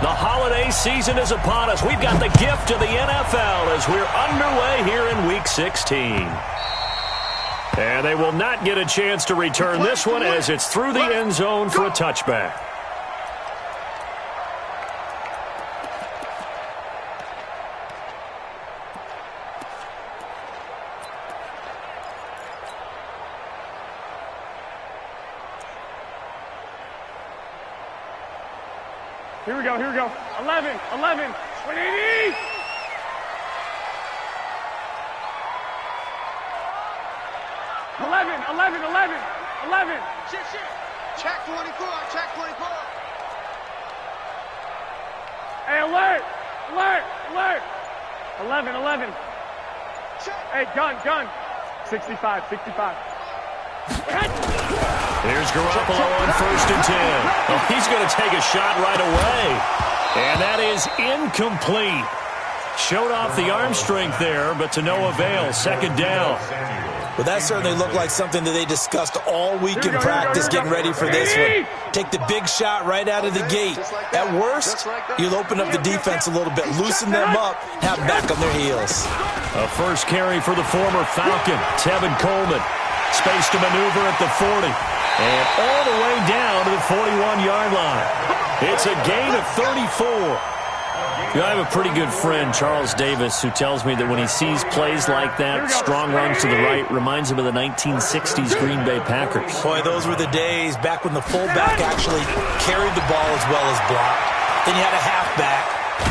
The holiday season is upon us. We've got the gift of the NFL as we're underway here in Week 16. And they will not get a chance to return this one as it's through the end zone for a touchback. Here we go, here we go. 11, 11, 180! Eleven. Shit. Check 24, check 24. Hey, alert. 11. Hey, gun. 65. Here's Garoppolo on 1st and 10. Oh, he's going to take a shot right away. And that is incomplete. Showed off the arm strength there, but to no avail. 2nd down. Well, that certainly looked like something that they discussed all week in practice, getting ready for this one. Take the big shot right out of the gate. At worst, you'll open up the defense a little bit, loosen them up, have them back on their heels. A first carry for the former Falcon, Tevin Coleman. Space to maneuver at the 40. And all the way down to the 41-yard line. It's a gain of 34. You know, I have a pretty good friend, Charles Davis, who tells me that when he sees plays like that, strong runs to the right, reminds him of the 1960s Green Bay Packers. Boy, those were the days back when the fullback actually carried the ball as well as blocked. Then you had a halfback.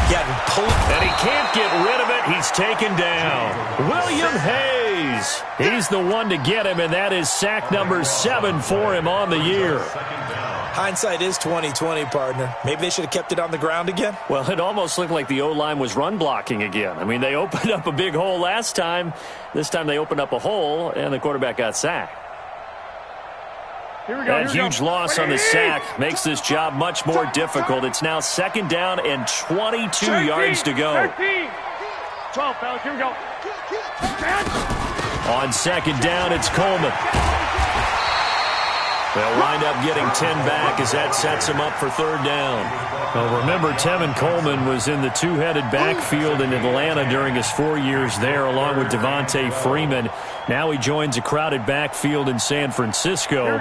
You had to pull it. And he can't get rid of it. He's taken down. William Hayes. He's the one to get him, and that is sack number 7 for him on the year. Hindsight is 20/20, partner. Maybe they should have kept it on the ground again. Well, it almost looked like the O-line was run blocking again. I mean, they opened up a big hole last time. This time they opened up a hole, and the quarterback got sacked. That huge loss on the sack makes this job much more difficult. It's now 2nd down and 22 yards to go. 13. 12, fellas, here we go. On 2nd down, it's Coleman. They'll wind up getting 10 back as that sets him up for 3rd down. Well, remember, Tevin Coleman was in the two-headed backfield in Atlanta during his 4 years there, along with Devontae Freeman. Now he joins a crowded backfield in San Francisco.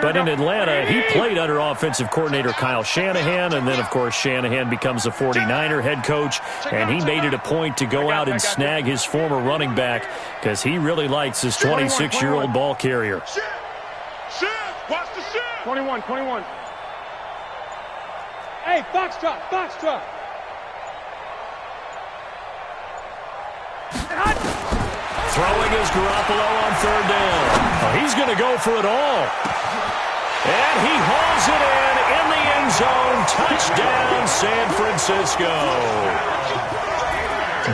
But in Atlanta, he played under offensive coordinator Kyle Shanahan, and then, of course, Shanahan becomes a 49er head coach, and he made it a point to go out and snag his former running back because he really likes his 26-year-old ball carrier. Watch the shit! 21. Hey, Foxtrot! Throwing is Garoppolo on 3rd down. Oh, he's going to go for it all. And he hauls it in the end zone. Touchdown, San Francisco.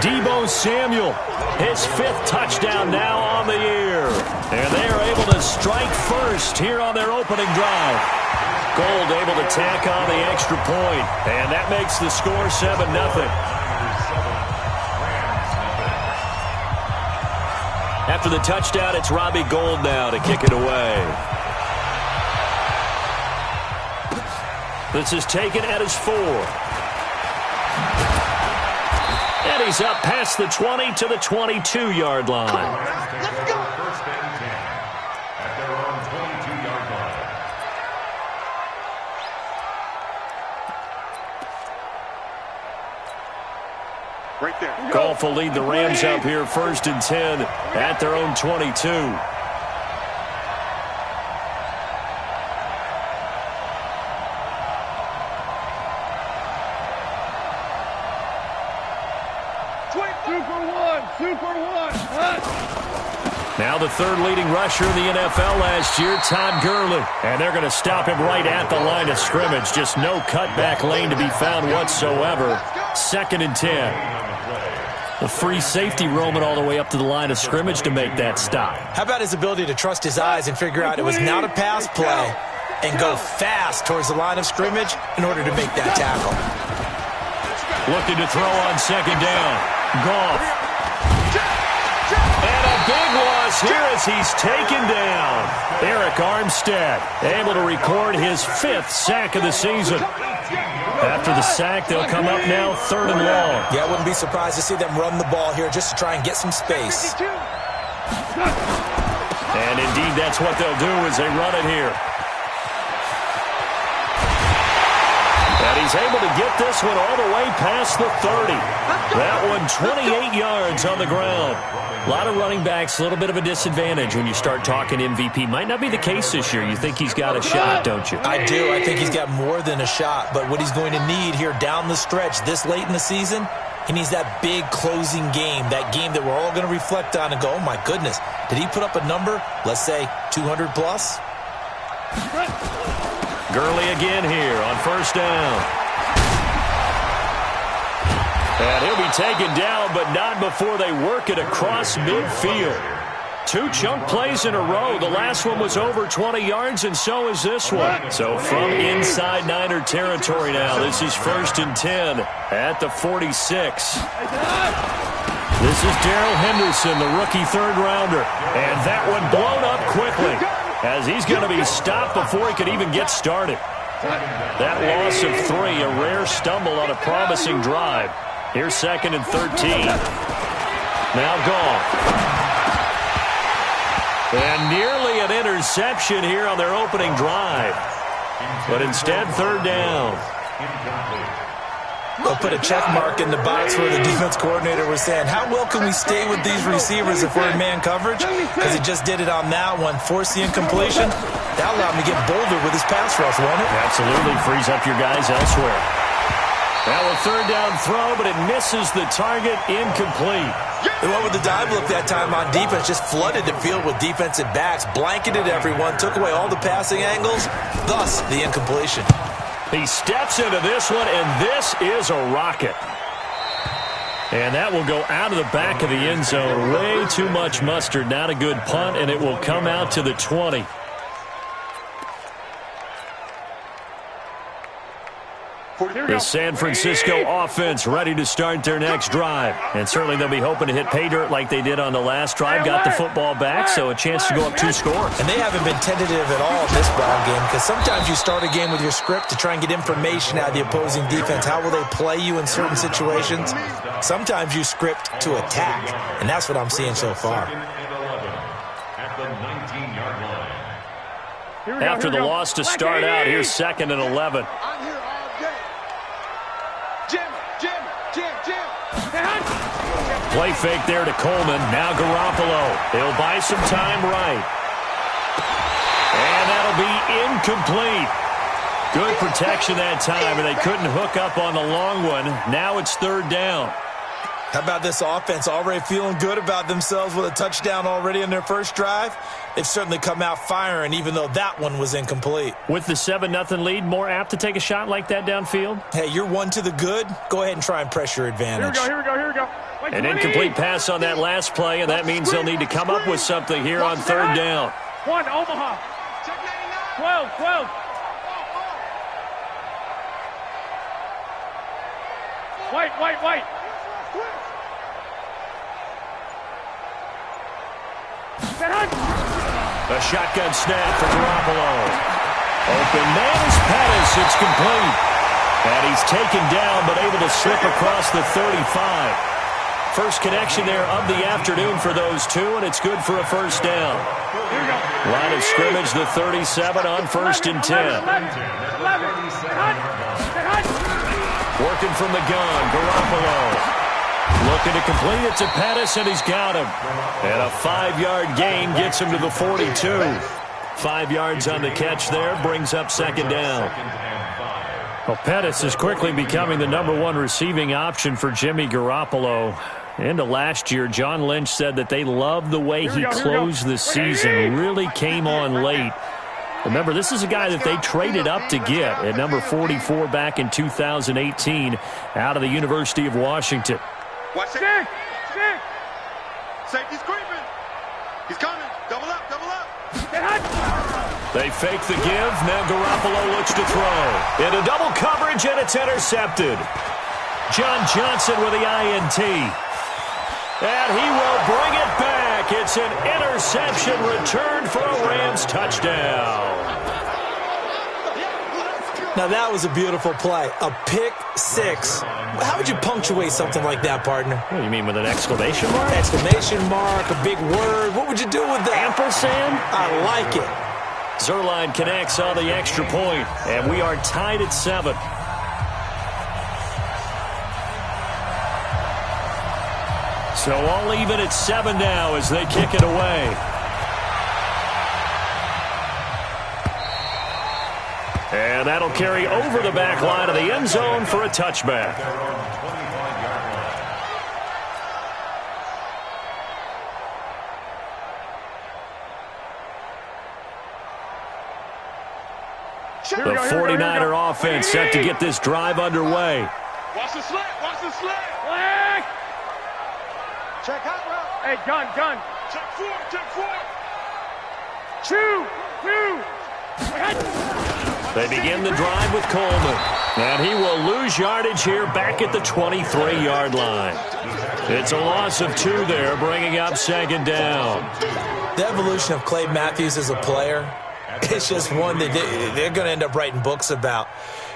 Deebo Samuel, his 5th touchdown now on the year. And they are able to strike first here on their opening drive. Gold able to tack on the extra point. And that makes the score 7-0. After the touchdown, it's Robbie Gould now to kick it away. This is taken at his 4. And he's up past the 20 to the 22-yard line. Let's go. Right there. Goff will lead the Rams up here 1st and 10 at their own 22. Super one. Now the 3rd leading rusher in the NFL last year, Todd Gurley. And they're going to stop him right at the line of scrimmage. Just no cutback lane to be found whatsoever. 2nd and 10. The free safety roaming all the way up to the line of scrimmage to make that stop. How about his ability to trust his eyes and figure out it was not a pass play and go fast towards the line of scrimmage in order to make that tackle. Looking to throw on 2nd down. Goff. And a big loss here as he's taken down. Eric Armstead able to record his 5th sack of the season. After the sack, they'll come up now 3rd and long. Yeah, I wouldn't be surprised to see them run the ball here just to try and get some space. And indeed, that's what they'll do as they run it here. And he's able to get this one all the way past the 30. That one 28 yards on the ground. A lot of running backs, a little bit of a disadvantage when you start talking MVP. Might not be the case this year. You think he's got a shot, don't you? I do. I think he's got more than a shot. But what he's going to need here down the stretch this late in the season, he needs that big closing game, that game that we're all going to reflect on and go, oh, my goodness, did he put up a number, let's say 200 plus? Gurley again here on 1st down. And he'll be taken down, but not before they work it across midfield. 2 chunk plays in a row. The last one was over 20 yards, and so is this one. So from inside Niner territory now, this is 1st and 10 at the 46. This is Darrell Henderson, the rookie 3rd rounder. And that one blown up quickly as he's going to be stopped before he could even get started. That loss of 3, a rare stumble on a promising drive. Here's 2nd and 13. Now gone. And nearly an interception here on their opening drive. But instead, 3rd down. They'll put a check mark in the box where the defense coordinator was saying, how well can we stay with these receivers if we're in man coverage? Because he just did it on that one, forced the incompletion. That allowed him to get bolder with his pass rush, won't it? Absolutely, frees up your guys elsewhere. Now a 3rd down throw, but it misses the target, incomplete. They went with the dive look that time on defense, just flooded the field with defensive backs, blanketed everyone, took away all the passing angles, thus the incompletion. He steps into this one, and this is a rocket. And that will go out of the back of the end zone. Way too much mustard. Not a good punt, and it will come out to the 20. The San Francisco offense ready to start their next drive. And certainly they'll be hoping to hit pay dirt like they did on the last drive. Got the football back, so a chance to go up 2 scores. And they haven't been tentative at all in this ball game, because sometimes you start a game with your script to try and get information out of the opposing defense. How will they play you in certain situations? Sometimes you script to attack, and that's what I'm seeing so far. After the loss to start out, here's 2nd and 11. Play fake there to Coleman. Now Garoppolo. He'll buy some time right. And that'll be incomplete. Good protection that time, and they couldn't hook up on the long one. Now it's 3rd down. How about this offense already feeling good about themselves with a touchdown already in their first drive? They've certainly come out firing, even though that one was incomplete. With the 7-0 lead, more apt to take a shot like that downfield? Hey, you're 1 to the good. Go ahead and try and press your advantage. Here we go. An incomplete pass on that last play, and that means they'll need to come up with something here on 3rd down. 1, Omaha. 12. White. A shotgun snap for Garoppolo. Open man is Pettis. It's complete. And he's taken down, but able to slip across the 35. First connection there of the afternoon for those 2, and it's good for a 1st down. Line of scrimmage, the 37 on 1st and 10. Working from the gun, Garoppolo. Looking to complete it to Pettis, and he's got him. And a 5-yard gain gets him to the 42. 5 yards on the catch there, brings up 2nd down. Well, Pettis is quickly becoming the #1 receiving option for Jimmy Garoppolo. Into last year, John Lynch said that they loved the way he closed the season. Really came on late. Remember, this is a guy that they traded up to get at number 44 back in 2018 out of the University of Washington. Watch it. Safety's creeping. He's coming. Double up. They fake the give. Now Garoppolo looks to throw. Into double coverage, and it's intercepted. John Johnson with the INT. And he will bring it back. It's an interception returned for a Rams touchdown. Now that was a beautiful play. A pick six. How would you punctuate something like that, partner? What do you mean, with an exclamation mark? Exclamation mark, a big word. What would you do with that? Ampersand? I like it. Zerline connects on the extra point, and we are tied at 7. So all even at 7 now as they kick it away. And that'll carry over the back line of the end zone for a touchback. The 49er offense set to get this drive underway. Watch the slant. Watch the slant. Flag. Check hot route. Hey, gun. Check four. Check four. Two. They begin the drive with Coleman. And he will lose yardage here back at the 23-yard line. It's a loss of 2 there, bringing up 2nd down. The evolution of Clay Matthews as a player, it's just one that they're going to end up writing books about.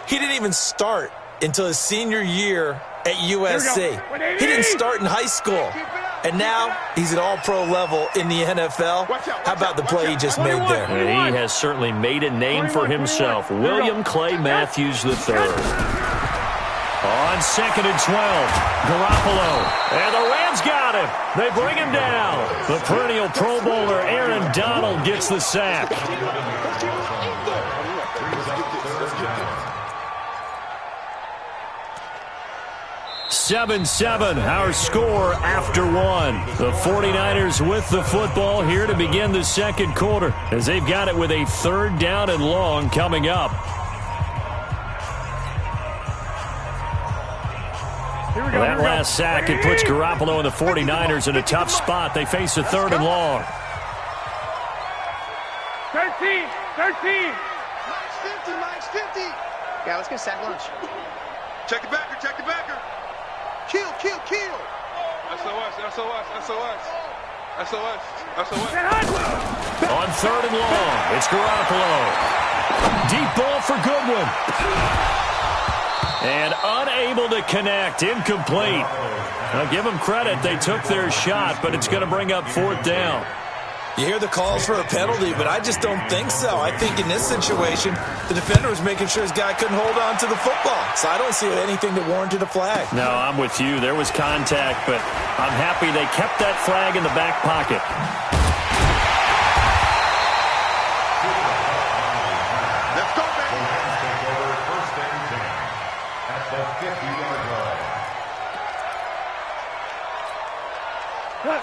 He didn't even start until his senior year at USC. He didn't start in high school. And now he's at all-pro level in the NFL. How about the play he just made there? And he has certainly made a name for himself. William Clay Matthews III. On 2nd and 12, Garoppolo. And the Rams got him. They bring him down. The perennial Pro Bowler Aaron Donald gets the sack. 7-7, our score after 1. The 49ers with the football here to begin the 2nd quarter as they've got it with a 3rd down and long coming up. That last sack, it puts Garoppolo and the 49ers in a tough spot. They face a 3rd and long. 13. Max 50. Yeah, let's get sack lunch. Check the backer. Kill. SOS. On 3rd and long, it's Garoppolo. Deep ball for Goodwin. And unable to connect, incomplete. Now give them credit, they took their shot, but it's going to bring up 4th down. You hear the calls for a penalty, but I just don't think so. I think in this situation, the defender was making sure his guy couldn't hold on to the football. So I don't see anything that warranted a flag. No, I'm with you. There was contact, but I'm happy they kept that flag in the back pocket. Let's go, baby. First and 10 at the 50-yard line.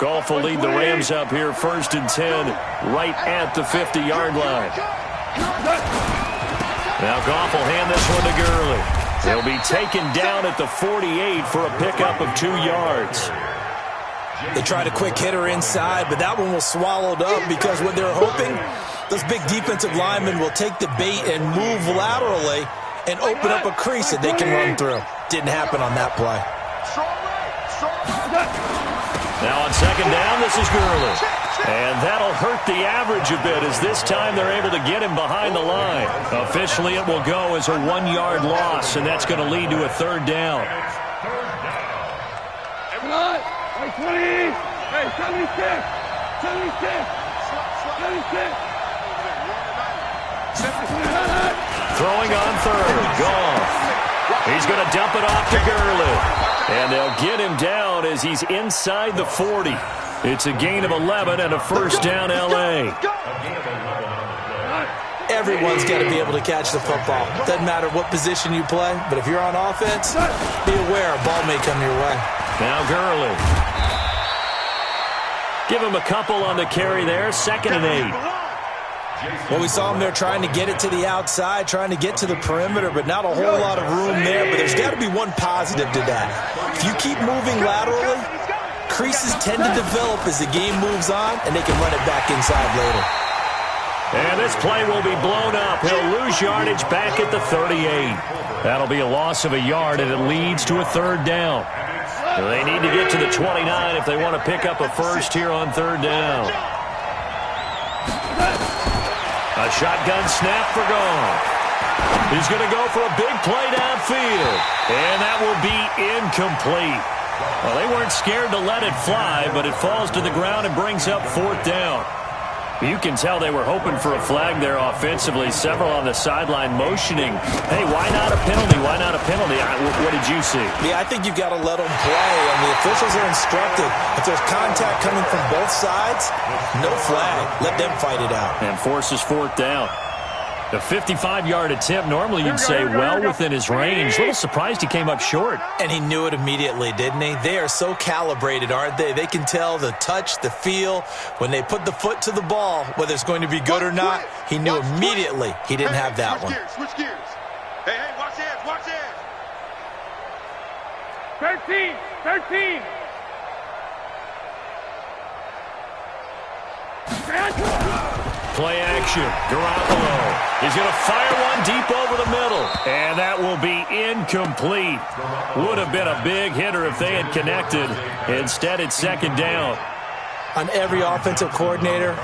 Goff will lead the Rams up here 1st and 10 right at the 50-yard line. Now Goff will hand this one to Gurley. He'll be taken down at the 48 for a pickup of 2 yards. They tried a quick hitter inside, but that one was swallowed up because what they're hoping, those big defensive linemen will take the bait and move laterally and open up a crease that they can run through. Didn't happen on that play. Now on 2nd down, this is Gurley. And that'll hurt the average a bit as this time they're able to get him behind the line. Officially, it will go as a 1-yard loss, and that's going to lead to a 3rd down. Hey, 20. Hey, 76. Throwing on 3rd, Goff. He's going to dump it off to Gurley. And they'll get him down as he's inside the 40. It's a gain of 11 and a 1st down, L.A. Everyone's got to be able to catch the football. Doesn't matter what position you play, but if you're on offense, be aware a ball may come your way. Now Gurley. Give him a couple on the carry there, 2nd and 8. Well, we saw him there trying to get it to the outside, trying to get to the perimeter, but not a whole lot of room there. But there's got to be one positive to that. If you keep moving laterally, creases tend to develop as the game moves on, and they can run it back inside later. And this play will be blown up. He'll lose yardage back at the 38. That'll be a loss of a yard, and it leads to a 3rd down. They need to get to the 29 if they want to pick up a 1st here on 3rd down. A shotgun snap for Goff. He's going to go for a big play downfield. And that will be incomplete. Well, they weren't scared to let it fly, but it falls to the ground and brings up 4th down. You can tell they were hoping for a flag there offensively. Several on the sideline motioning, hey, why not a penalty? Why not a penalty? What did you see? Yeah, I think you've got to let them play, and the officials are instructed. If there's contact coming from both sides, no flag. Let them fight it out. And forces 4th down. The 55-yard attempt, normally you'd say well within his range. A little surprised he came up short. And he knew it immediately, didn't he? They are so calibrated, aren't they? They can tell the touch, the feel. When they put the foot to the ball, whether it's going to be good or not, he knew immediately he didn't have that one. Switch gears. Hey, watch hands, watch hands. 13. Play action. Garoppolo. He's going to fire one deep over the middle. And that will be incomplete. Would have been a big hitter if they had connected. Instead, it's 2nd down. On every offensive coordinator,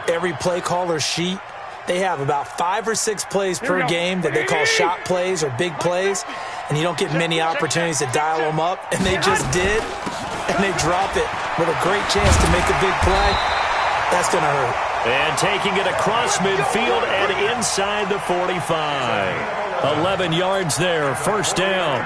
every play caller sheet, they have about 5 or 6 plays per game that they call shot plays or big plays, and you don't get many opportunities to dial them up, and they just did, and they drop it with a great chance to make a big play. That's going to hurt. And taking it across midfield and inside the 45. 11 yards there, 1st down.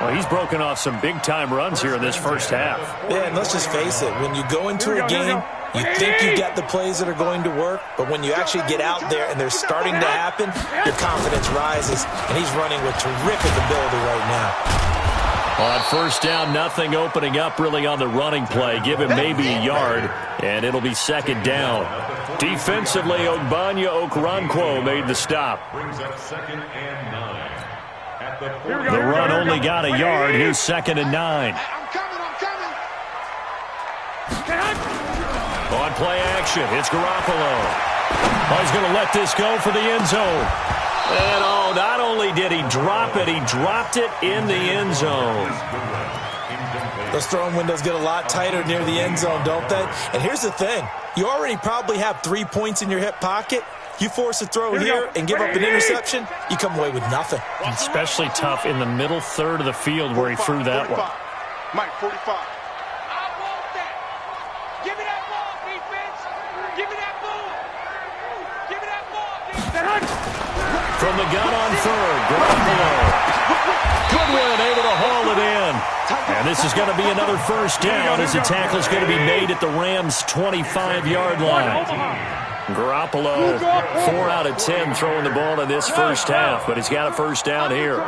Well, he's broken off some big-time runs here in this first half. Yeah, and let's just face it. When you go into a game, you think you got the plays that are going to work, but when you actually get out there and they're starting to happen, your confidence rises, and he's running with terrific ability right now. On 1st down, nothing opening up really on the running play. Give him maybe a yard, and it'll be 2nd down. Defensively, Ogbanya Okoronkwo made the stop. Brings up 2nd and 9. At the The run only got a yard. Here's 2nd and 9. I'm coming. On play action, it's Garoppolo. Oh, he's going to let this go for the end zone. And not only did he drop it, he dropped it in the end zone. Those throwing windows get a lot tighter near the end zone, don't they? And here's the thing. You already probably have 3 points in your hip pocket. You force a throw here and give up an interception, you come away with nothing. Especially tough in the middle third of the field where he threw that one. Mike, 45. I want that. Give me that ball, defense. Give me that ball. Give me that ball, defense. From the gun on 3rd, Garoppolo. Goodwin able to haul it in. And this is going to be another 1st down as the tackle is going to be made at the Rams' 25-yard line. Garoppolo, 4 out of 10 throwing the ball in this first half, but he's got a 1st down here.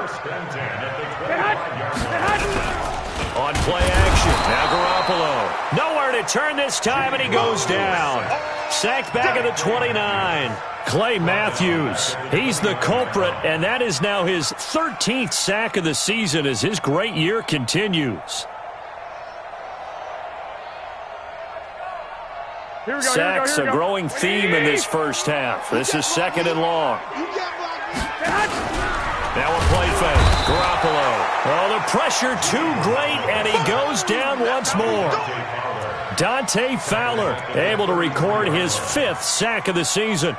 On play action, now Garoppolo. Nowhere to turn this time, and he goes down. Sacked back at the 29. Clay Matthews, he's the culprit, and that is now his 13th sack of the season as his great year continues. Sacks a growing theme in this first half. This is 2nd and long. Now a play fake. Garoppolo. Oh, the pressure too great, and he goes down once more. Dante Fowler able to record his 5th sack of the season.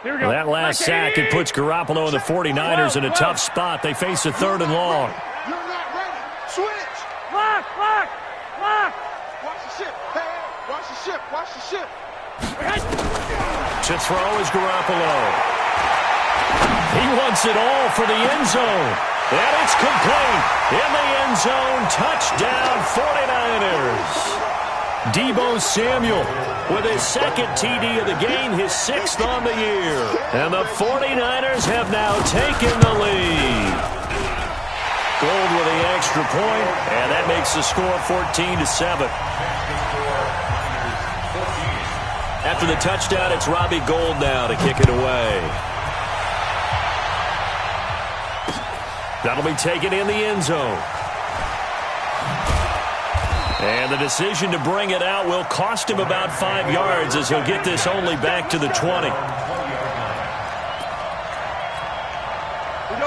Well, that last sack, it puts Garoppolo and the 49ers in a tough spot. They face a 3rd and long. You're not ready. Switch. Lock. Watch the ship. Hey, watch the ship. Watch the ship. To throw is Garoppolo. He wants it all for the end zone. And it's complete. In the end zone, touchdown 49ers. Deebo Samuel with his 2nd TD of the game, his 6th on the year. And the 49ers have now taken the lead. Gold with the extra point, and that makes the score 14-7. After the touchdown, it's Robbie Gould now to kick it away. That'll be taken in the end zone. And the decision to bring it out will cost him about 5 yards as he'll get this only back to the 20.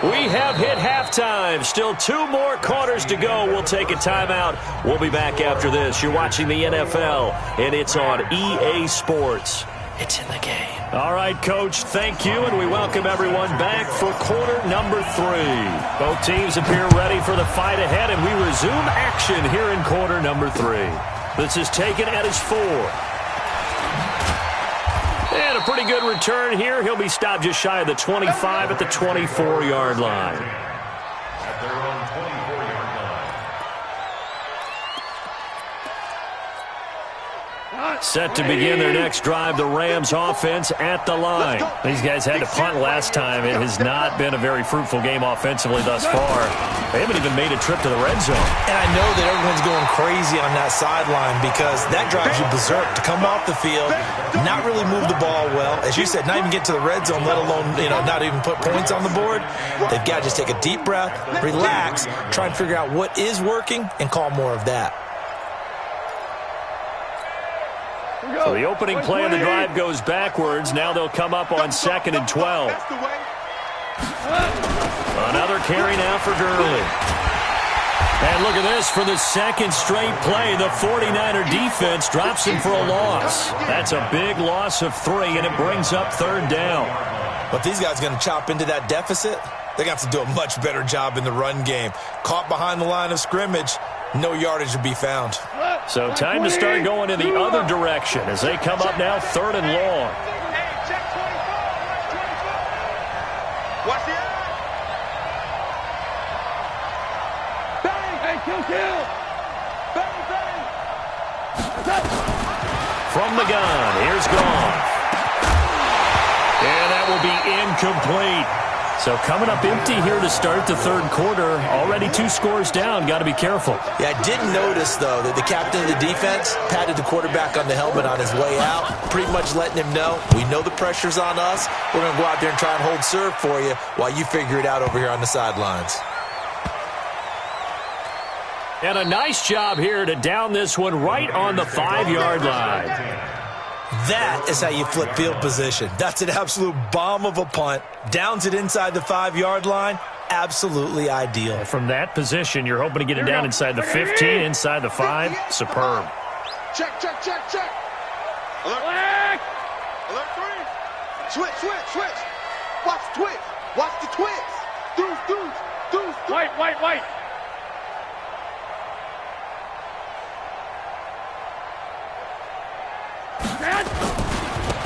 We have hit halftime. Still 2 more quarters to go. We'll take a timeout. We'll be back after this. You're watching the NFL, and it's on EA Sports. It's in the game. All right, Coach, thank you, and we welcome everyone back for quarter number 3. Both teams appear ready for the fight ahead, and we resume action here in quarter number 3. This is taken at his 4. And a pretty good return here. He'll be stopped just shy of the 25 at the 24-yard line. At their own 24-yard line. Set to begin their next drive, the Rams offense at the line. These guys had to punt last time. It has not been a very fruitful game offensively thus far. They haven't even made a trip to the red zone. And I know that everyone's going crazy on that sideline because that drives you berserk to come off the field, not really move the ball well. As you said, not even get to the red zone, let alone, not even put points on the board. They've got to just take a deep breath, relax, try and figure out what is working and call more of that. So the opening play of the drive goes backwards. Now they'll come up on 2nd and 12. Another carry now for Gurley. And look at this. For the second straight play, the 49er defense drops him for a loss. That's a big loss of 3, and it brings up 3rd down. But these guys are going to chop into that deficit. They're going to have to do a much better job in the run game. Caught behind the line of scrimmage, no yardage to be found. So time to start going in the other direction as they come up now 3rd and long. Watch the eye. Bang! Hey, kill! Bang, bang! From the gun, here's Goff. And that will be incomplete. So coming up empty here to start the 3rd quarter. Already 2 scores down. Got to be careful. Yeah, I did notice, though, that the captain of the defense patted the quarterback on the helmet on his way out, pretty much letting him know, we know the pressure's on us. We're going to go out there and try and hold serve for you while you figure it out over here on the sidelines. And a nice job here to down this one right on the 5-yard line. That is how you flip field position. That's an absolute bomb of a punt. Downs it inside the 5-yard line. Absolutely ideal. From that position, you're hoping to get it down inside the 15, inside the 5. Superb. Check. Alert. Alert 3. Switch. Watch the twitch. Watch the twitch. Deuce. White.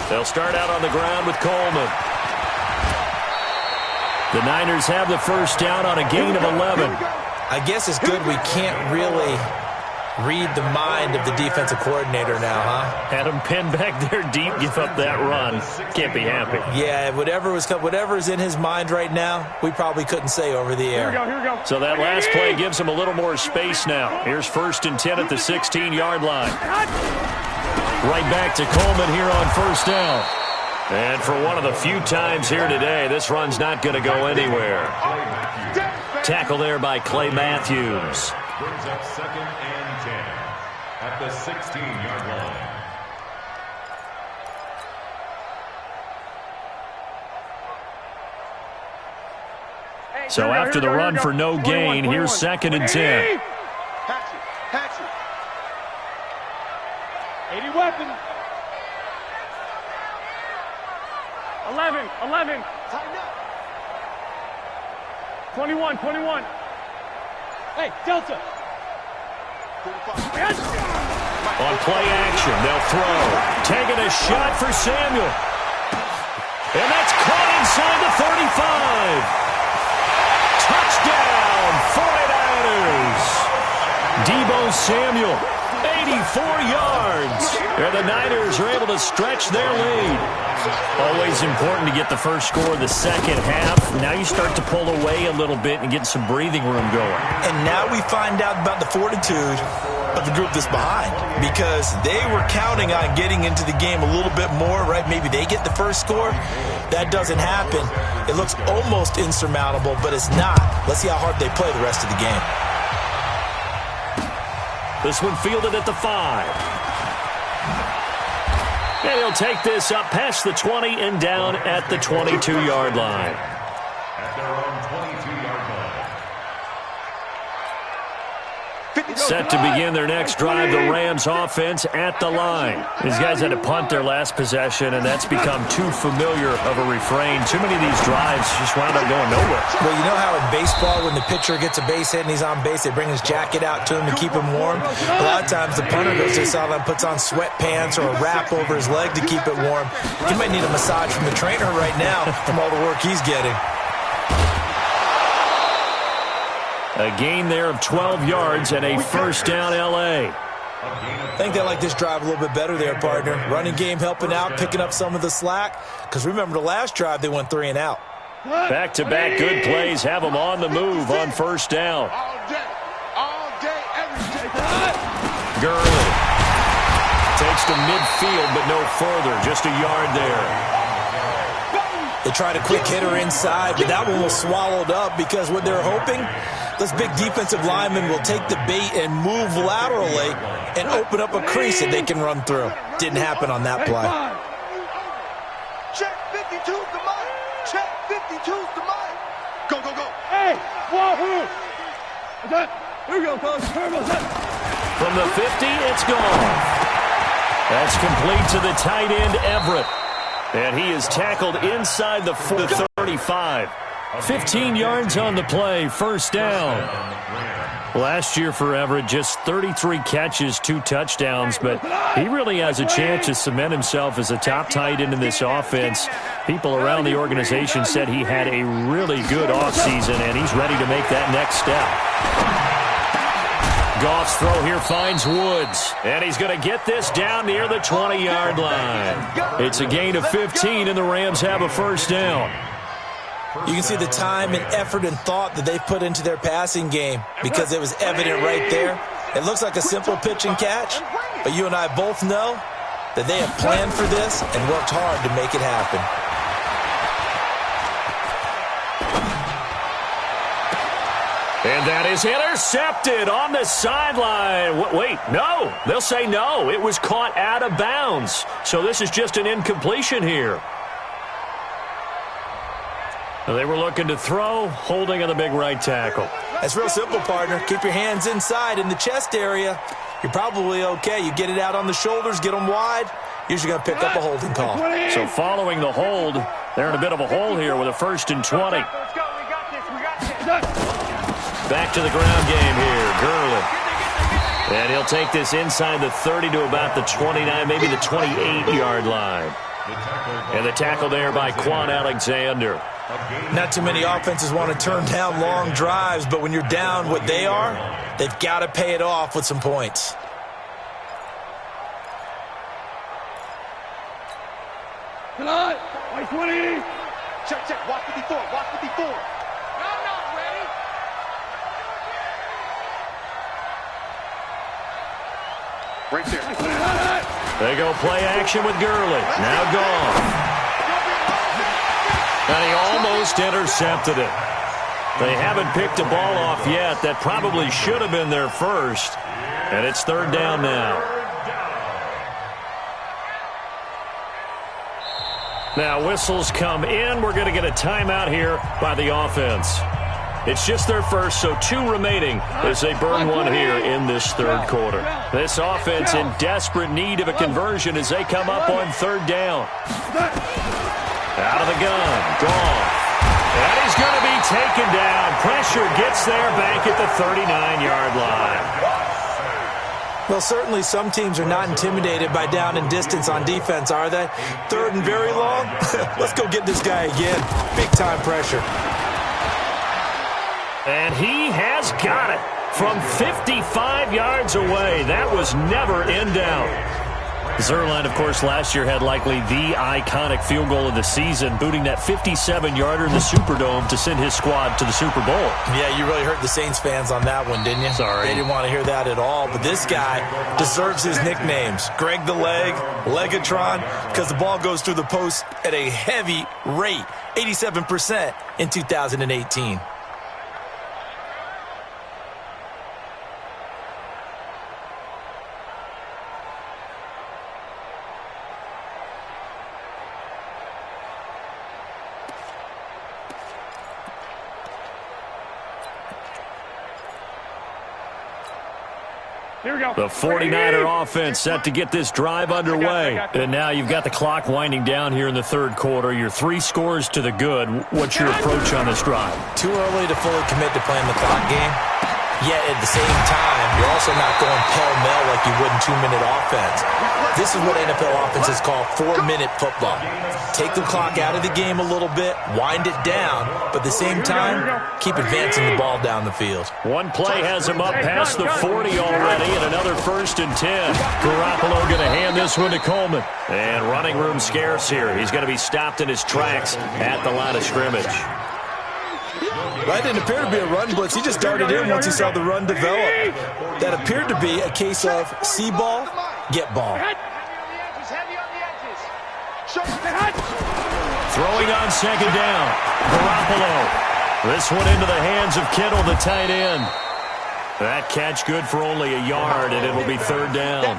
They'll start out on the ground with Coleman. The Niners have the first down on a gain of 11. I guess it's good we can't really read the mind of the defensive coordinator now, huh? Had him pinned back there deep, give up that run. Can't be happy. Yeah, whatever is in his mind right now, we probably couldn't say over the air. Here we go. So that last play gives him a little more space now. Here's 1st and 10 at the 16-yard line. Right back to Coleman here on 1st down. And for one of the few times here today, this run's not going to go anywhere. Tackle there by Clay Matthews. Brings up 2nd and 10 at the 16-yard line. So after the run for no gain, here's 2nd and 10. Hatch it. 80 weapon. 11. Tighten up. 21. Hey, Delta. 45. On play action, they'll throw. Taking a shot for Samuel. And that's caught inside the 35. Touchdown, 49ers. Deebo Samuel, 84 yards. And the Niners are able to stretch their lead. Always important to get the first score of the second half. Now you start to pull away a little bit and get some breathing room going. And now we find out about the fortitude of the group that's behind, because they were counting on getting into the game a little bit more, right? Maybe they get the first score. That doesn't happen. It looks almost insurmountable, but it's not. Let's see how hard they play the rest of the game. This one fielded at the 5. And he'll take this up past the 20 and down at the 22-yard line. Set to begin their next drive, the Rams offense at the line. These guys had to punt their last possession, and that's become too familiar of a refrain. Too many of these drives just wound up going nowhere. Well, you know how in baseball, when the pitcher gets a base hit and he's on base, they bring his jacket out to him to keep him warm? A lot of times the punter goes to the sideline, puts on sweatpants or a wrap over his leg to keep it warm. He might need a massage from the trainer right now from all the work he's getting. A gain there of 12 yards and a first down L.A. I think they like this drive a little bit better there, partner. Running game helping out, picking up some of the slack. Because remember the last drive, they went 3 and out. Back-to-back good plays have them on the move on first down. All day, every day. Gurley takes to midfield, but no further. Just a yard there. They tried a quick hitter inside, but that one was swallowed up because what they're hoping, this big defensive lineman will take the bait and move laterally and open up a crease that they can run through. Didn't happen on that play. Check 52's the mic. Check 52's the mic. Go, go, go. Hey, wahoo! Here we go, coach. From the 50, it's gone. That's complete to the tight end, Everett. And he is tackled inside the 35. 15 yards on the play, first down. Last year for Everett, just 33 catches, 2 touchdowns, but he really has a chance to cement himself as a top tight end in this offense. People around the organization said he had a really good offseason, and he's ready to make that next step. Goff's throw here finds Woods, and he's going to get this down near the 20-yard line. It's a gain of 15, and the Rams have a first down. You can see the time and effort and thought that they put into their passing game because it was evident right there. It looks like a simple pitch and catch, but you and I both know that they have planned for this and worked hard to make it happen. And that is intercepted on the sideline. Wait, no. They'll say no. It was caught out of bounds. So this is just an incompletion here. They were looking to throw, holding on the big right tackle. That's real simple, partner. Keep your hands inside in the chest area. You're probably okay. You get it out on the shoulders, get them wide. Usually going to pick up a holding call. So following the hold, they're in a bit of a hole here with a 1st and 20. Let's go. We got this. We got this. Back to the ground game here, Gurley. And he'll take this inside the 30 to about the 29, maybe the 28-yard line. And the tackle there by Quan Alexander. Not too many offenses want to turn down long drives, but when you're down what they are, they've got to pay it off with some points. Come on. White 20. Check, check. Watch 54. Watch 54. I'm not ready. Right there. They go play action with Gurley. Now gone. And he almost intercepted it. They haven't picked a ball off yet. That probably should have been their first. And it's 3rd down now. Now whistles come in. We're going to get a timeout here by the offense. It's just their first, so 2 remaining as they burn one here in this 3rd quarter. This offense in desperate need of a conversion as they come up on 3rd down. Out of the gun, gone. And he's going to be taken down. Pressure gets there back at the 39-yard line. Well, certainly some teams are not intimidated by down and distance on defense, are they? 3rd and very long? Let's go get this guy again. Big-time pressure. And he has got it from 55 yards away. That was never in doubt. Zerline, of course, last year had likely the iconic field goal of the season, booting that 57-yarder in the Superdome to send his squad to the Super Bowl. Yeah, you really hurt the Saints fans on that one, didn't you? Sorry. They didn't want to hear that at all. But this guy deserves his nicknames. Greg the Leg, Legatron, because the ball goes through the post at a heavy rate, 87% in 2018. Here we go. The 49er offense set to get this drive underway. And now you've got the clock winding down here in the third quarter. You're 3 scores to the good. What's your approach on this drive? Too early to fully commit to playing the clock game. Yet at the same time, you're also not going pell-mell like you would in 2-minute offense. This is what NFL offenses call 4-minute football. Take the clock out of the game a little bit, wind it down, but at the same time, keep advancing the ball down the field. One play has him up past the 40 already, and another 1st and 10. Garoppolo going to hand this one to Coleman. And running room scarce here. He's going to be stopped in his tracks at the line of scrimmage. That didn't appear to be a run blitz. He just darted in once he saw the run develop. That appeared to be a case of see ball, get ball. Throwing on 2nd down. Garoppolo. This one into the hands of Kittle, the tight end. That catch good for only a yard, and it'll be 3rd down.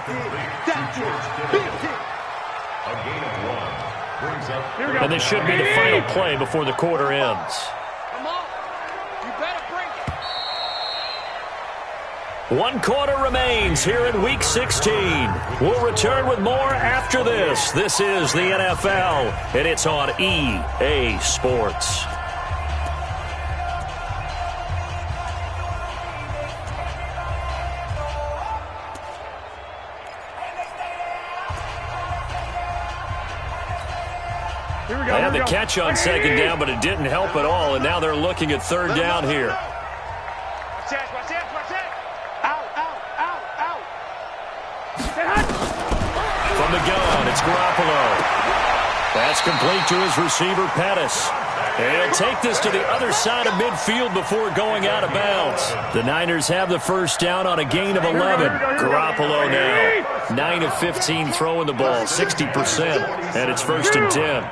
And this should be the final play before the quarter ends. 1 quarter remains here in Week 16. We'll return with more after this. This is the NFL, and it's on EA Sports. They had the catch on 2nd down, but it didn't help at all, and now they're looking at 3rd down here. From the gun, it's Garoppolo. That's complete to his receiver, Pettis. And he'll take this to the other side of midfield before going out of bounds. The Niners have the 1st down on a gain of 11. Garoppolo now, 9 of 15 throwing the ball, 60%. And it's 1st and 10.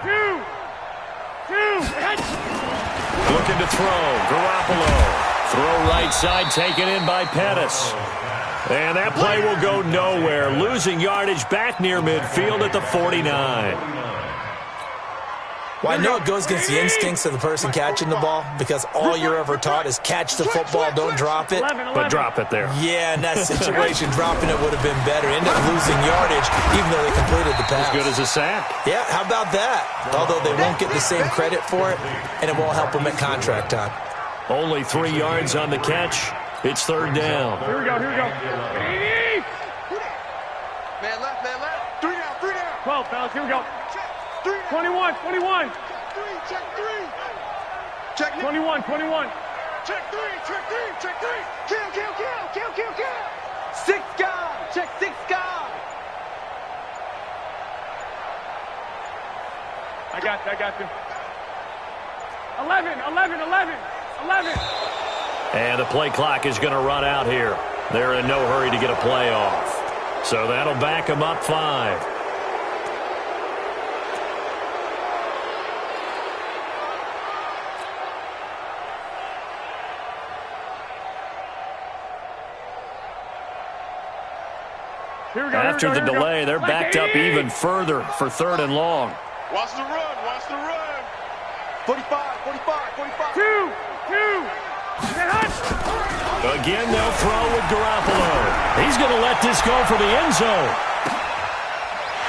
Looking to throw, Garoppolo. Throw right side, taken in by Pettis. And that play will go nowhere. Losing yardage back near midfield at the 49. Well, I know it goes against the instincts of the person catching the ball because all you're ever taught is catch the football, don't drop it. But drop it there. Yeah, in that situation, dropping it would have been better. End up losing yardage even though they completed the pass. As good as a sack. Yeah, how about that? Although they won't get the same credit for it, and it won't help them at contract time. Only 3 yards on the catch. It's 3rd down. Here we go, here we go. Man left, man left. 3 down, 3 down. 12, fellas, here we go. 21, 21. Check 3. Check 21, 21. Check 3, check 3, check 3. Kill. 6 guard. Check 6 guard. I got you. 11. And the play clock is going to run out here. They're in no hurry to get a play off. So that'll back them up 5. After the delay, they're backed up even further for 3rd and long. Watch the run. 45. 2. Again, they'll throw with Garoppolo. He's going to let this go for the end zone.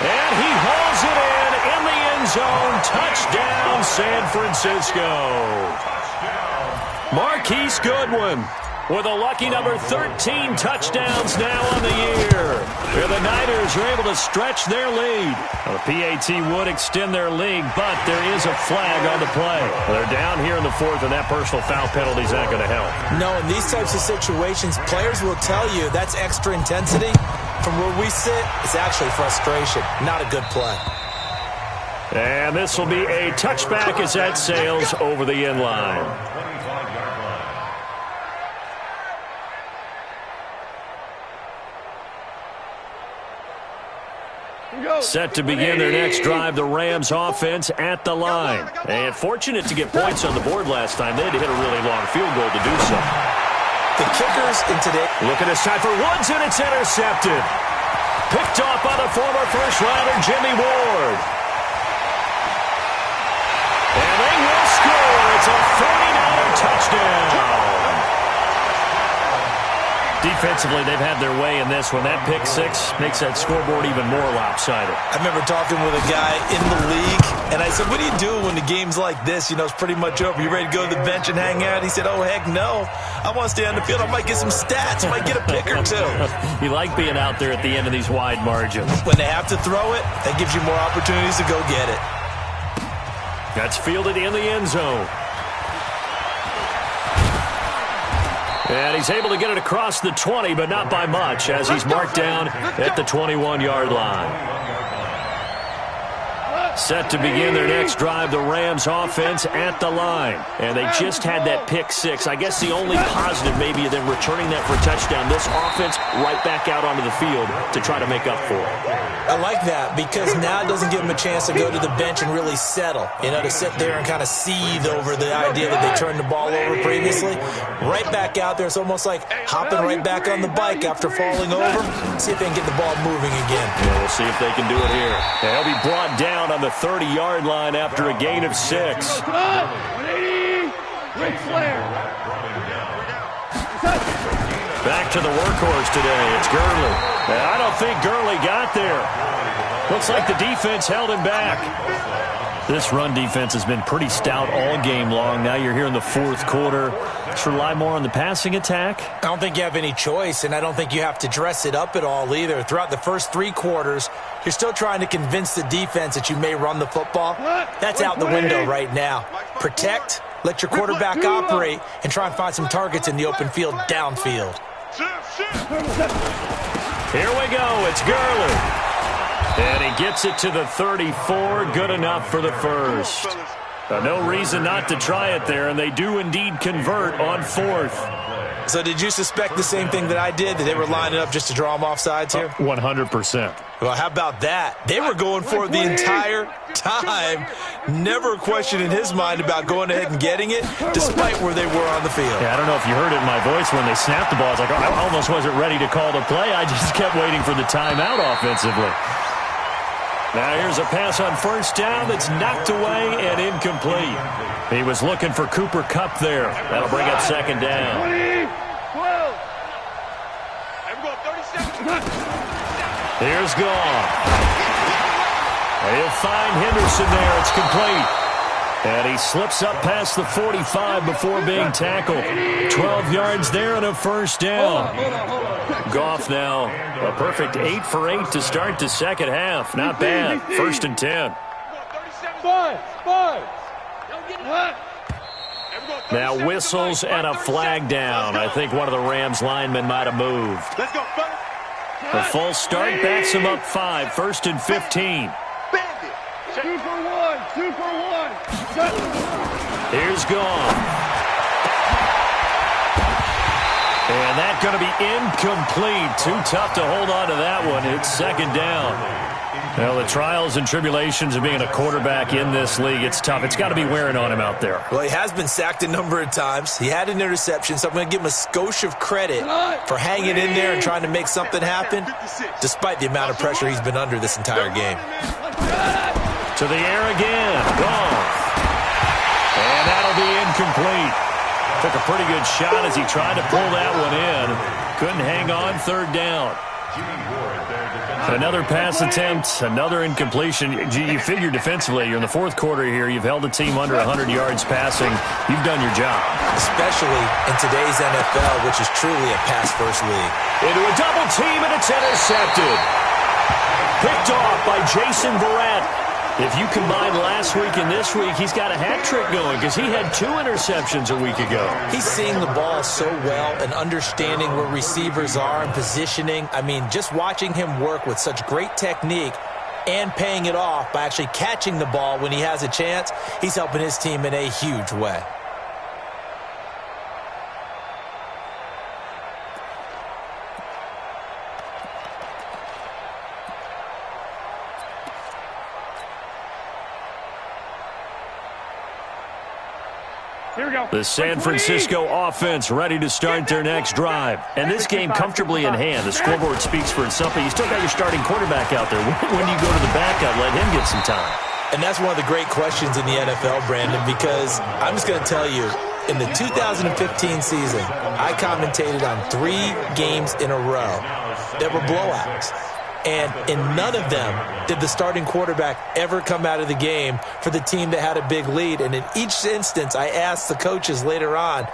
And he hauls it in the end zone. Touchdown, San Francisco. Marquise Goodwin with a lucky number 13 touchdowns now on the year. Where the Niners are able to stretch their lead. The PAT would extend their lead, but there is a flag on the play. They're down here in the 4th, and that personal foul penalty is not going to help. No, in these types of situations, players will tell you that's extra intensity. From where we sit, it's actually frustration, not a good play. And this will be a touchback as that sails over the end line. Set to begin their next drive, the Rams offense at the line. And fortunate to get points on the board last time. They had to hit a really long field goal to do so. The kickers in today. Looking this time for Woods, and it's intercepted. Picked off by the former first-rounder Jimmy Ward. And they will score. It's a 49er touchdown. Defensively, they've had their way in this one. That pick six makes that scoreboard even more lopsided. I remember talking with a guy in the league, and I said, what do you do when the game's like this? You know, it's pretty much over. You ready to go to the bench and hang out? He said, oh, heck no. I want to stay on the field. I might get some stats. I might get a pick or two. You like being out there at the end of these wide margins. When they have to throw it, that gives you more opportunities to go get it. That's fielded in the end zone. And he's able to get it across the 20, but not by much, as he's marked down at the 21-yard line. Set to begin their next drive, the Rams offense at the line. And they just had that pick six. I guess the only positive maybe of them returning that for a touchdown. This offense right back out onto the field to try to make up for it. I like that because now it doesn't give them a chance to go to the bench and really settle. You know, to sit there and kind of seethe over the idea that they turned the ball over previously. Right back out there. It's almost like hopping right back on the bike after falling over. See if they can get the ball moving again. Yeah, we'll see if they can do it here. They'll be brought down on the 30-yard line after a gain of 6. 180. Ric Flair. Back to the workhorse today. It's Gurley. I don't think Gurley got there. Looks like the defense held him back. This run defense has been pretty stout all game long. Now you're here in the fourth quarter. Let's rely more on the passing attack. I don't think you have any choice, and I don't think you have to dress it up at all either. Throughout the first 3 quarters, you're still trying to convince the defense that you may run the football. That's out the window right now. Protect, let your quarterback operate, and try and find some targets in the open field downfield. Here we go. It's Gurley. And he gets it to the 34. Good enough for the first. No reason not to try it there, and they do indeed convert on 4th. So did you suspect the same thing that I did, that they were lining up just to draw them off sides here? 100%. Well, how about that? They were going for it the entire time. Never a question in his mind about going ahead and getting it, despite where they were on the field. Yeah, I don't know if you heard it in my voice when they snapped the ball. I was like, I almost wasn't ready to call the play. I just kept waiting for the timeout offensively. Now here's a pass on first down that's knocked away and incomplete. He was looking for Cooper Kupp there. That'll bring up second down. 20, 12. Here's Goff. He'll find Henderson there. It's complete. And he slips up past the 45 before being tackled. 12 yards there and a first down. Goff now a perfect 8 for 8 to start the second half. Not bad. 1st and 10. Now whistles and a flag down. I think one of the Rams linemen might have moved. The full start backs him up 5. 1st and 15. 2 for 1. 2 for 1. Here's Goff. And that's going to be incomplete. Too tough to hold on to that one. It's second down. Well, the trials and tribulations of being a quarterback in this league, it's tough. It's got to be wearing on him out there. Well, he has been sacked a number of times. He had an interception, so I'm going to give him a skosh of credit for hanging in there and trying to make something happen, despite the amount of pressure he's been under this entire game. To the air again. Goff. And that'll be incomplete. Took a pretty good shot as he tried to pull that one in. Couldn't hang on. 3rd down. Another pass attempt, another incompletion. You figure defensively, you're in the 4th quarter here. You've held a team under 100 yards passing. You've done your job. Especially in today's NFL, which is truly a pass-first league. Into a double team, and it's intercepted. Picked off by Jason Verrett. If you combine last week and this week, he's got a hat trick going because he had 2 interceptions a week ago. He's seeing the ball so well and understanding where receivers are and positioning. I mean, just watching him work with such great technique and paying it off by actually catching the ball when he has a chance, he's helping his team in a huge way. Here we go. The San Francisco offense ready to start their next drive. And this game comfortably in hand. The scoreboard speaks for itself, but you still got your starting quarterback out there. When do you go to the backup, let him get some time? And that's one of the great questions in the NFL, Brandon, because I'm just going to tell you, In the 2015 season, I commentated on 3 games in a row that were blowouts. And in none of them did the starting quarterback ever come out of the game for the team that had a big lead. And in each instance, I asked the coaches later on,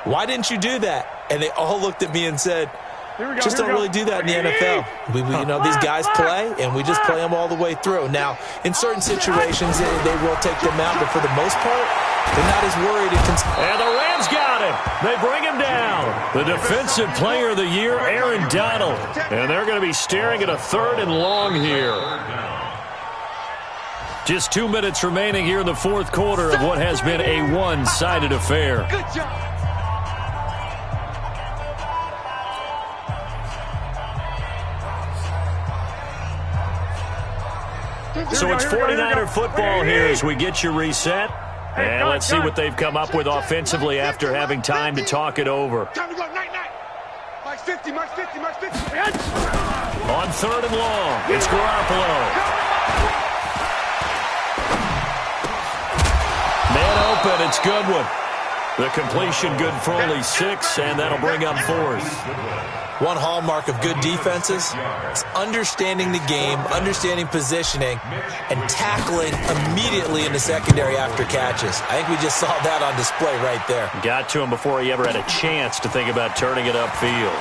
why didn't you do that? And they all looked at me and said, just don't really do that in the NFL. These guys play, and we just play them all the way through. Now, in certain situations, they will take them out, but for the most part, they're not as worried. And the Rams got him. They bring him down. The Defensive Player of the Year, Aaron Donald. And they're going to be staring at a 3rd and long here. Just 2 minutes remaining here in the 4th quarter of what has been a one-sided affair. Good job. So it's 49er football here as we get you reset. And let's see what they've come up with offensively after having time to talk it over. Time to go, night. Mark 50, Mark 50, Mark 50. On 3rd and long, it's Garoppolo. Man open, it's Goodwin. The completion good for only 6, and that'll bring up 4th. One hallmark of good defenses is understanding the game, understanding positioning, and tackling immediately in the secondary after catches. I think we just saw that on display right there. Got to him before he ever had a chance to think about turning it upfield.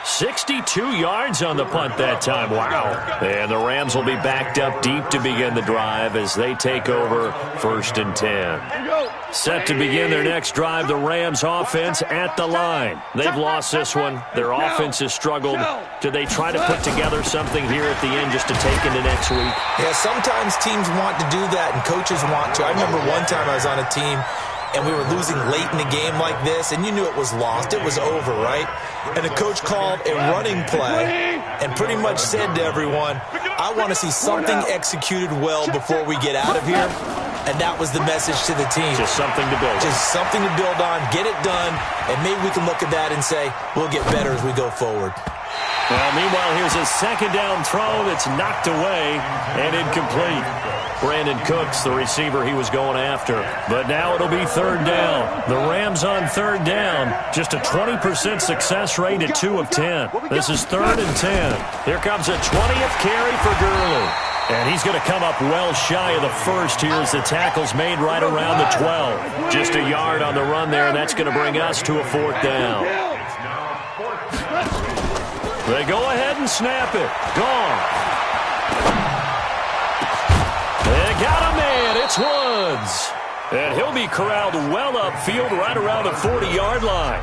62 yards on the punt that time. Wow. And the Rams will be backed up deep to begin the drive as they take over 1st and 10. Set to begin their next drive, the Rams offense at the line. They've lost this one. Their offense has struggled. Do they try to put together something here at the end just to take into next week? Yeah, sometimes teams want to do that and coaches want to. I remember one time I was on a team and we were losing late in the game like this, and you knew it was lost. It was over, right? And the coach called a running play and pretty much said to everyone, I want to see something executed well before we get out of here. And that was the message to the team. Just something to build on. Just something to build on, get it done, and maybe we can look at that and say, we'll get better as we go forward. Well, meanwhile, here's a 2nd down throw that's knocked away and incomplete. Brandon Cooks, the receiver he was going after. But now it'll be 3rd down. The Rams on 3rd down. Just a 20% success rate at 2 of 10. This is 3rd and 10. Here comes a 20th carry for Gurley. And he's going to come up well shy of the 1st here as the tackle's made right around the 12. Just a yard on the run there, and that's going to bring us to a 4th down. They go ahead and snap it. Gone. They got a man. It's Woods. And he'll be corralled well upfield right around the 40-yard line.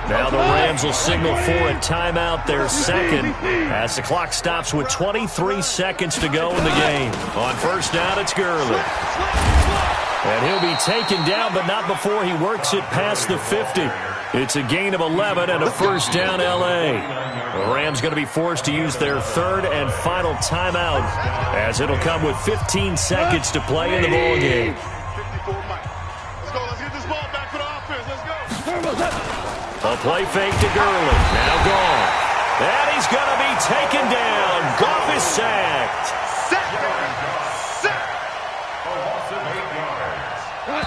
Now the Rams will signal for a timeout, their 2nd, as the clock stops with 23 seconds to go in the game. On 1st down, it's Gurley. And he'll be taken down, but not before he works it past the 50. It's a gain of 11 and a 1st down, L.A. The Rams going to be forced to use their 3rd and final timeout, as it'll come with 15 seconds to play in the ballgame. Let's go. Let's get this ball back for the offense. Let's go. A play fake to Gurley. Now gone. And he's going to be taken down. Goff is sacked.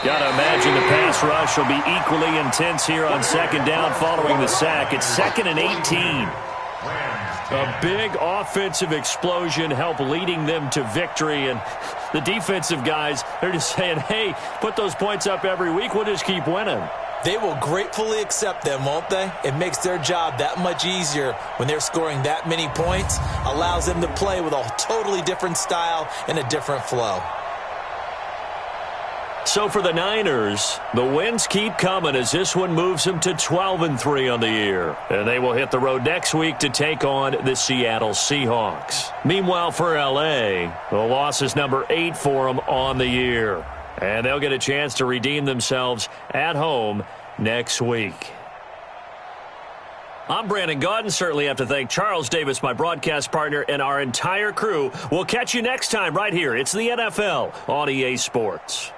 Got to imagine the pass rush will be equally intense here on 2nd down following the sack. It's 2nd and 18. A big offensive explosion helped leading them to victory. And the defensive guys, they're just saying, hey, put those points up every week. We'll just keep winning. They will gratefully accept them, won't they? It makes their job that much easier when they're scoring that many points. Allows them to play with a totally different style and a different flow. So for the Niners, the wins keep coming as this one moves them to 12-3 on the year. And they will hit the road next week to take on the Seattle Seahawks. Meanwhile, for L.A., the loss is number 8 for them on the year. And they'll get a chance to redeem themselves at home next week. I'm Brandon Gaudin. Certainly have to thank Charles Davis, my broadcast partner, and our entire crew. We'll catch you next time right here. It's the NFL on EA Sports.